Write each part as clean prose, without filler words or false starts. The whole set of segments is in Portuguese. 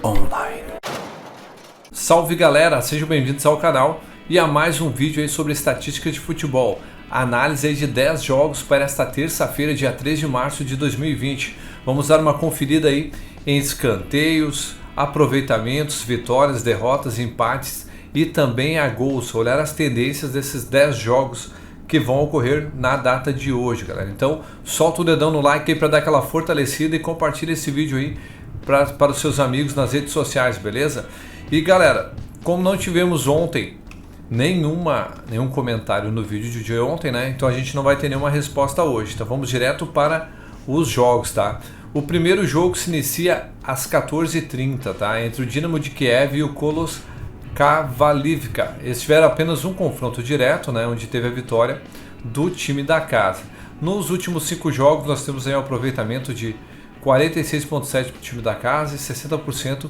Online. Salve galera, sejam bem-vindos ao canal e a mais um vídeo aí sobre estatísticas de futebol. Análise aí de 10 jogos para esta terça-feira, dia 3 de março de 2020. Vamos dar uma conferida aí em escanteios, aproveitamentos, vitórias, derrotas, empates e também a gols. Olhar as tendências desses 10 jogos que vão ocorrer na data de hoje, galera. Então, solta o dedão no like aí para dar aquela fortalecida e compartilha esse vídeo aí para os seus amigos nas redes sociais, beleza? E galera, como não tivemos ontem nenhum comentário no vídeo de ontem, né? Então a gente não vai ter nenhuma resposta hoje. Então vamos direto para os jogos, tá? O primeiro jogo se inicia às 14h30, tá? Entre o Dinamo de Kiev e o Kolos Kavalivka. Eles tiveram apenas um confronto direto, né? Onde teve a vitória do time da casa. Nos últimos 5 jogos nós temos aí um aproveitamento de 46,7% para o time da casa e 60%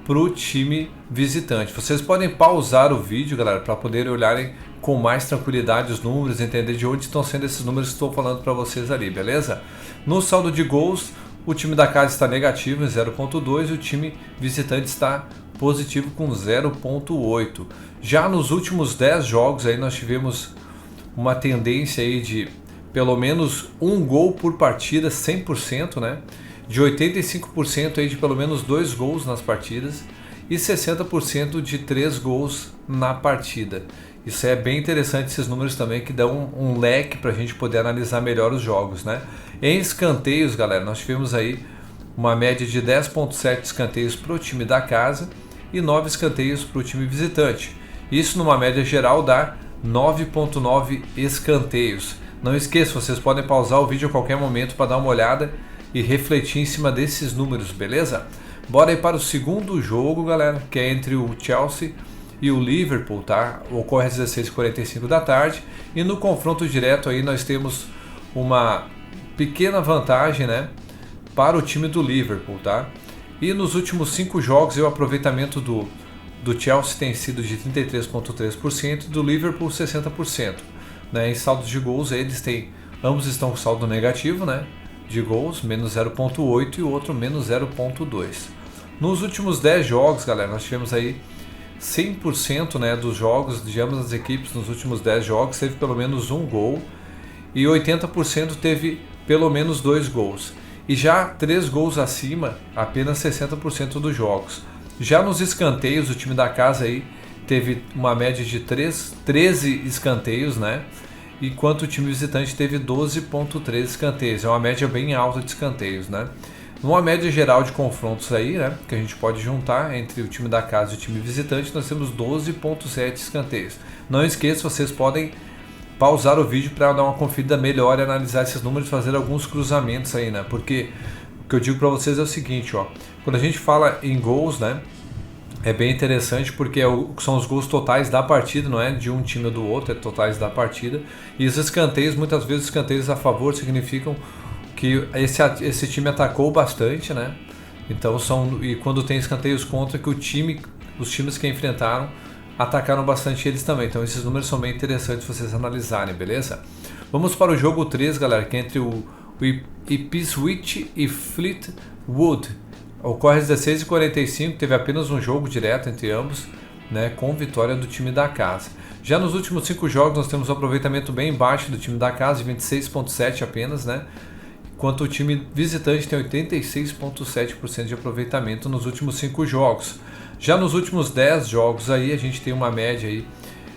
para o time visitante. Vocês podem pausar o vídeo, galera, para poder olharem com mais tranquilidade os números, entender de onde estão sendo esses números que estou falando para vocês ali, beleza? No saldo de gols, o time da casa está negativo em 0,2 e o time visitante está positivo com 0,8. Já nos últimos 10 jogos aí nós tivemos uma tendência aí de pelo menos um gol por partida, 100%, né? De 85% aí de pelo menos 2 gols nas partidas e 60% de 3 gols na partida. Isso é bem interessante, esses números também que dão um leque para a gente poder analisar melhor os jogos, né? Em escanteios, galera, nós tivemos aí uma média de 10,7 escanteios para o time da casa e 9 escanteios para o time visitante. Isso numa média geral dá 9,9 escanteios. Não esqueça, vocês podem pausar o vídeo a qualquer momento para dar uma olhada e refletir em cima desses números, beleza? Bora aí para o segundo jogo, galera, que é entre o Chelsea e o Liverpool, tá? Ocorre às 16h45 da tarde e no confronto direto aí nós temos uma pequena vantagem, né, para o time do Liverpool, tá? E nos últimos 5 jogos o aproveitamento do Chelsea tem sido de 33,3% e do Liverpool 60%, né? Em saldos de gols ambos estão com saldo negativo, né? De gols, menos 0,8 e o outro menos 0,2. Nos últimos 10 jogos, galera, nós tivemos aí 100%, né, dos jogos de ambas as equipes nos últimos 10 jogos teve pelo menos um gol e 80% teve pelo menos 2 gols. E já 3 gols acima, apenas 60% dos jogos. Já nos escanteios, o time da casa aí teve uma média de 13 escanteios, né? Enquanto o time visitante teve 12,3 escanteios. É uma média bem alta de escanteios, né? Numa média geral de confrontos aí, né, que a gente pode juntar entre o time da casa e o time visitante, nós temos 12,7 escanteios. Não esqueça, vocês podem pausar o vídeo para dar uma conferida melhor e analisar esses números e fazer alguns cruzamentos aí, né? Porque o que eu digo para vocês é o seguinte, ó, quando a gente fala em gols, né, é bem interessante porque são os gols totais da partida, não é de um time ou do outro, é totais da partida. E os escanteios, muitas vezes os escanteios a favor significam que esse time atacou bastante, né? Então e quando tem escanteios contra, que os times que enfrentaram atacaram bastante eles também. Então esses números são bem interessantes vocês analisarem, beleza? Vamos para o jogo 3, galera, que é entre o Ipswich e Fleetwood. Ocorre às 16h45, teve apenas um jogo direto entre ambos, né, com vitória do time da casa. Já nos últimos 5 jogos nós temos um aproveitamento bem baixo do time da casa, de 26,7 apenas, né, enquanto o time visitante tem 86,7% de aproveitamento nos últimos 5 jogos. Já nos últimos 10 jogos aí a gente tem uma média aí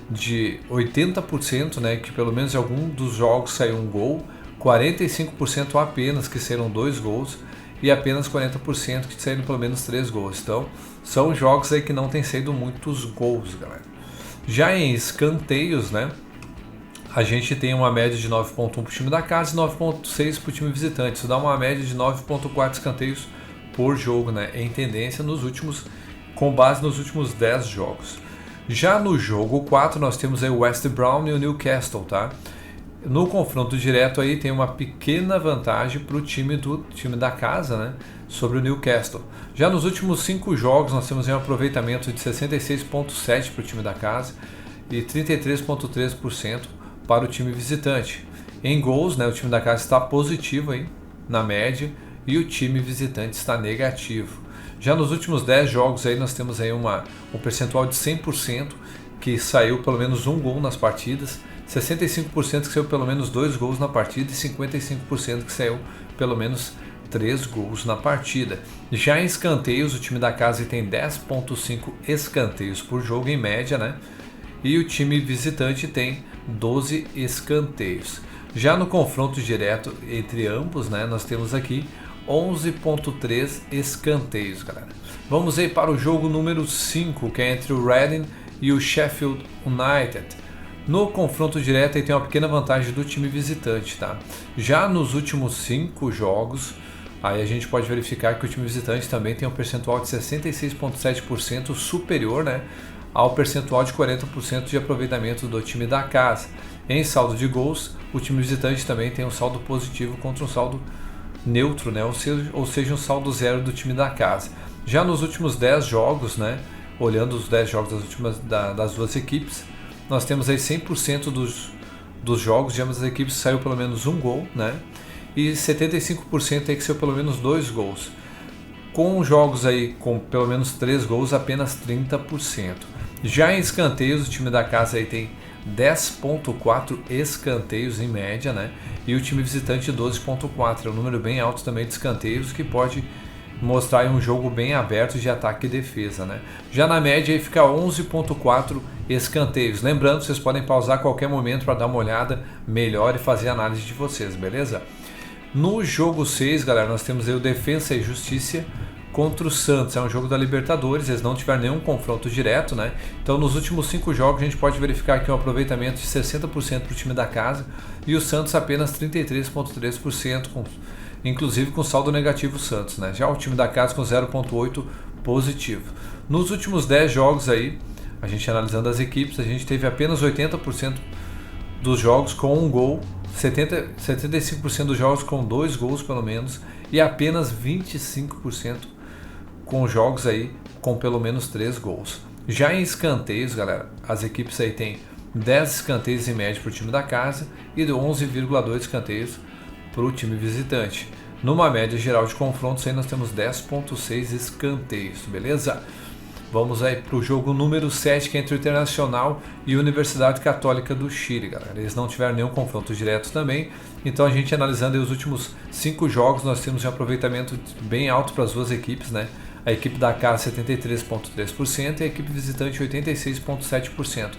de 80%, né, que pelo menos em algum dos jogos saiu um gol, 45% apenas que saíram 2 gols, e apenas 40% que saíram pelo menos 3 gols. Então, são jogos aí que não tem saído muitos gols, galera. Já em escanteios, né, a gente tem uma média de 9,1 para o time da casa e 9,6 para o time visitante. Isso dá uma média de 9,4 escanteios por jogo, né, em tendência com base nos últimos 10 jogos. Já no jogo 4 nós temos aí o West Brom e o Newcastle, tá? No confronto direto aí tem uma pequena vantagem para o time da casa, né, sobre o Newcastle. Já nos últimos 5 jogos nós temos aí um aproveitamento de 66,7% para o time da casa e 33,3% para o time visitante. Em gols, né, o time da casa está positivo aí, na média, e o time visitante está negativo. Já nos últimos 10 jogos aí nós temos aí um percentual de 100% que saiu pelo menos um gol nas partidas, 65% que saiu pelo menos 2 gols na partida e 55% que saiu pelo menos 3 gols na partida. Já em escanteios, o time da casa tem 10.5 escanteios por jogo em média, né? E o time visitante tem 12 escanteios. Já no confronto direto entre ambos, né, nós temos aqui 11.3 escanteios, galera. Vamos aí para o jogo número 5, que é entre o Reading e o Sheffield United. No confronto direto aí tem uma pequena vantagem do time visitante, tá? Já nos últimos 5 jogos, aí a gente pode verificar que o time visitante também tem um percentual de 66.7% superior, né, ao percentual de 40% de aproveitamento do time da casa. Em saldo de gols, o time visitante também tem um saldo positivo contra um saldo neutro, né, ou seja, um saldo zero do time da casa. Já nos últimos 10 jogos, né, olhando os 10 jogos das duas equipes, nós temos aí 100% dos jogos de ambas as equipes saiu pelo menos um gol, né, e 75% aí que saiu pelo menos 2 gols. Com jogos aí com pelo menos 3 gols, apenas 30%. Já em escanteios, o time da casa aí tem 10.4 escanteios em média, né? E o time visitante 12.4, é um número bem alto também de escanteios, que pode mostrar aí um jogo bem aberto de ataque e defesa, né? Já na média aí fica 11.4 escanteios. Lembrando, vocês podem pausar a qualquer momento para dar uma olhada melhor e fazer a análise de vocês, beleza? No jogo 6, galera, nós temos aí o Defensa e Justiça contra o Santos. É um jogo da Libertadores, eles não tiveram nenhum confronto direto, né? Então nos últimos 5 jogos a gente pode verificar aqui um aproveitamento de 60% para o time da casa e o Santos apenas 33.3%, inclusive com saldo negativo o Santos, né? Já o time da casa com 0.8 positivo. Nos últimos 10 jogos aí, a gente analisando as equipes, a gente teve apenas 80% dos jogos com um gol, 75% dos jogos com 2 gols pelo menos e apenas 25% com jogos aí com pelo menos 3 gols. Já em escanteios, galera, as equipes aí têm 10 escanteios em média para o time da casa e 11,2 escanteios para o time visitante. Numa média geral de confrontos aí nós temos 10.6 escanteios, beleza? Vamos aí para o jogo número 7, que é entre o Internacional e a Universidade Católica do Chile, galera. Eles não tiveram nenhum confronto direto também, então a gente analisando aí os últimos 5 jogos, nós temos um aproveitamento bem alto para as duas equipes, né? A equipe da casa 73.3% e a equipe visitante 86.7%.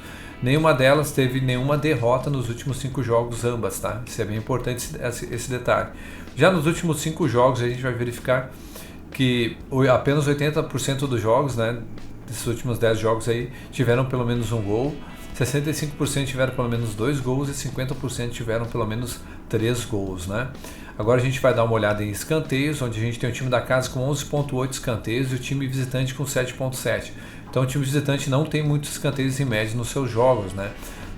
Nenhuma delas teve nenhuma derrota nos últimos 5 jogos, ambas, tá? Isso é bem importante esse detalhe. Já nos últimos 5 jogos a gente vai verificar que apenas 80% dos jogos, né, desses últimos 10 jogos aí, tiveram pelo menos um gol, 65% tiveram pelo menos 2 gols e 50% tiveram pelo menos 3 gols, né? Agora a gente vai dar uma olhada em escanteios, onde a gente tem o time da casa com 11.8 escanteios e o time visitante com 7.7. Então o time visitante não tem muitos escanteios em média nos seus jogos, né?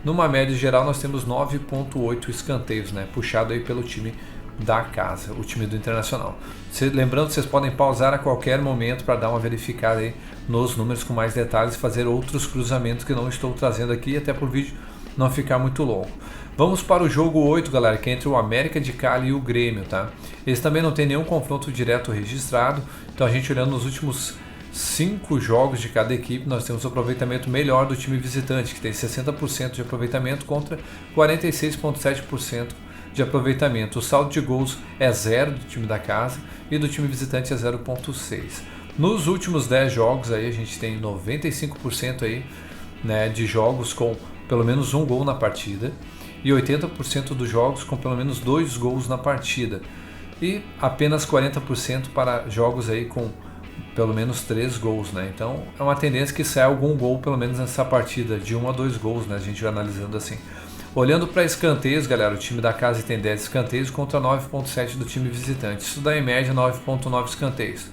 Numa média geral nós temos 9.8 escanteios, né, puxado aí pelo time da casa, o time do Internacional. Lembrando que vocês podem pausar a qualquer momento para dar uma verificada aí nos números com mais detalhes e fazer outros cruzamentos que não estou trazendo aqui, até por vídeo não ficar muito longo. Vamos para o jogo 8, galera, que é entre o América de Cali e o Grêmio, tá? Eles também não tem nenhum confronto direto registrado, então a gente olhando nos últimos 5 jogos de cada equipe, nós temos o aproveitamento melhor do time visitante, que tem 60% de aproveitamento contra 46.7% de aproveitamento. O saldo de gols é 0 do time da casa e do time visitante é 0.6. Nos últimos 10 jogos aí a gente tem 95% aí, né, de jogos com pelo menos um gol na partida e 80% dos jogos com pelo menos 2 gols na partida e apenas 40% para jogos aí com pelo menos 3 gols, né? Então é uma tendência que saia algum gol pelo menos nessa partida, de 1 a 2 gols, né? A gente vai analisando assim. Olhando para escanteios, galera, o time da casa tem 10 escanteios contra 9.7 do time visitante. Isso dá em média 9.9 escanteios.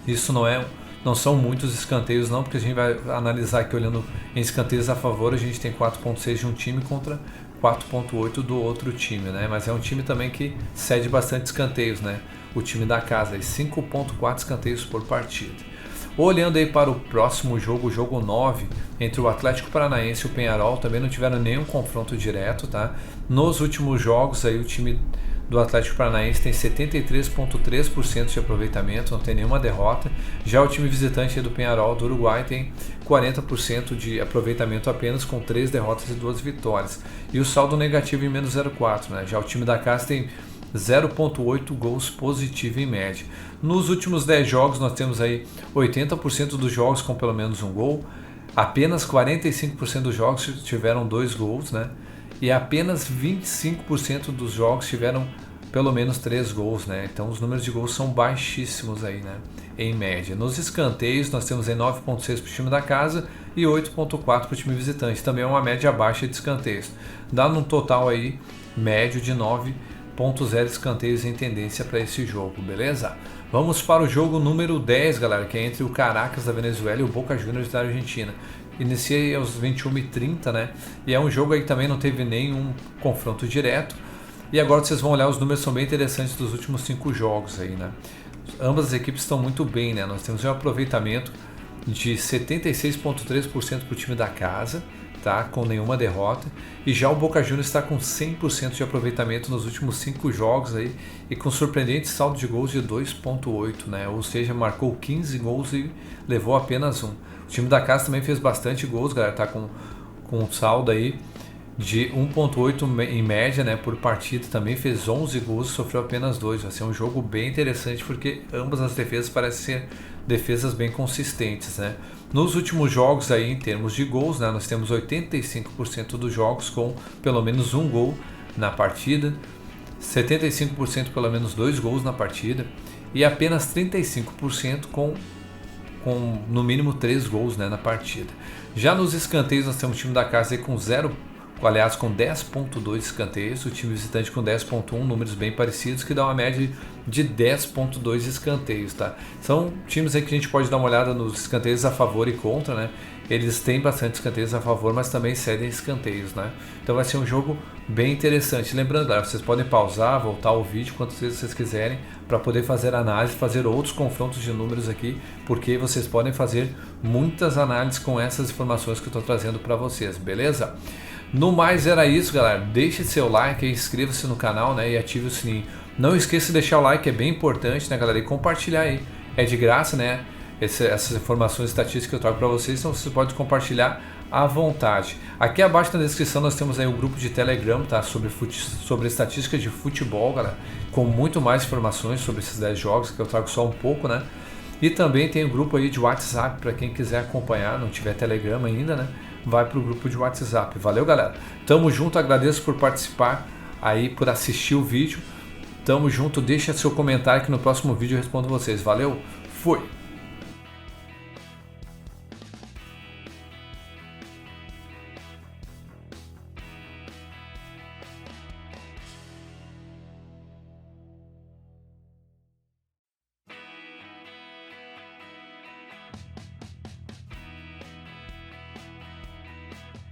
Isso não são muitos escanteios não, porque a gente vai analisar aqui olhando em escanteios a favor, a gente tem 4.6 de um time contra 4.8 do outro time, né? Mas é um time também que cede bastante escanteios, né? O time da casa, 5.4 escanteios por partida. Olhando aí para o próximo jogo, o jogo 9, entre o Atlético Paranaense e o Peñarol, também não tiveram nenhum confronto direto, tá? Nos últimos jogos aí o time do Atlético Paranaense tem 73,3% de aproveitamento, não tem nenhuma derrota. Já o time visitante do Peñarol do Uruguai tem 40% de aproveitamento apenas, com 3 derrotas e 2 vitórias. E o saldo negativo em menos 0,4, né? Já o time da casa tem 0,8 gols positivo em média. Nos últimos 10 jogos nós temos aí 80% dos jogos com pelo menos um gol, apenas 45% dos jogos tiveram 2 gols, né? E apenas 25% dos jogos tiveram pelo menos 3 gols, né? Então os números de gols são baixíssimos aí, né? Em média. Nos escanteios nós temos aí 9,6 para o time da casa e 8,4 para o time visitante. Também é uma média baixa de escanteios. Dá num total aí médio de 9,0 escanteios em tendência para esse jogo, beleza? Vamos para o jogo número 10, galera, que é entre o Caracas da Venezuela e o Boca Juniors da Argentina. Iniciei aos 21h30, né? E é um jogo aí que também não teve nenhum confronto direto. E agora vocês vão olhar, os números são bem interessantes dos últimos 5 jogos aí, né? Ambas as equipes estão muito bem, né? Nós temos um aproveitamento de 76,3% para o time da casa, tá? Com nenhuma derrota. E já o Boca Juniors está com 100% de aproveitamento nos últimos 5 jogos aí e com surpreendente saldo de gols de 2,8, né? Ou seja, marcou 15 gols e levou apenas 1. O time da casa também fez bastante gols, galera, tá com um saldo aí de 1,8 em média, né, por partida. Também fez 11 gols e sofreu apenas 2. Vai ser um jogo bem interessante porque ambas as defesas parecem ser defesas bem consistentes, né. Nos últimos jogos aí, em termos de gols, né, nós temos 85% dos jogos com pelo menos um gol na partida, 75% pelo menos 2 gols na partida e apenas 35% com no mínimo 3 gols, né, na partida. Já nos escanteios nós temos o time da casa aí com 10,2 escanteios, o time visitante com 10,1, números bem parecidos, que dá uma média de 10,2 escanteios, tá? São times aí que a gente pode dar uma olhada nos escanteios a favor e contra, né? Eles têm bastante escanteios a favor, mas também cedem escanteios, né? Então vai ser um jogo bem interessante. Lembrando, galera, vocês podem pausar, voltar o vídeo quantas vezes vocês quiserem para poder fazer análise, fazer outros confrontos de números aqui, porque vocês podem fazer muitas análises com essas informações que eu estou trazendo para vocês, beleza? No mais era isso, galera. Deixe seu like, inscreva-se no canal, né, e ative o sininho. Não esqueça de deixar o like, é bem importante, né, galera, e compartilhar aí. É de graça, né? Essas informações estatísticas que eu trago para vocês, então você pode compartilhar à vontade. Aqui abaixo na descrição nós temos aí o grupo de Telegram, tá? Sobre estatística de futebol, galera, com muito mais informações sobre esses 10 jogos, que eu trago só um pouco, né? E também tem o grupo aí de WhatsApp, para quem quiser acompanhar, não tiver Telegram ainda, né? Vai para o grupo de WhatsApp. Valeu, galera. Tamo junto, agradeço por participar aí, por assistir o vídeo. Tamo junto, deixa seu comentário que no próximo vídeo eu respondo vocês. Valeu, fui!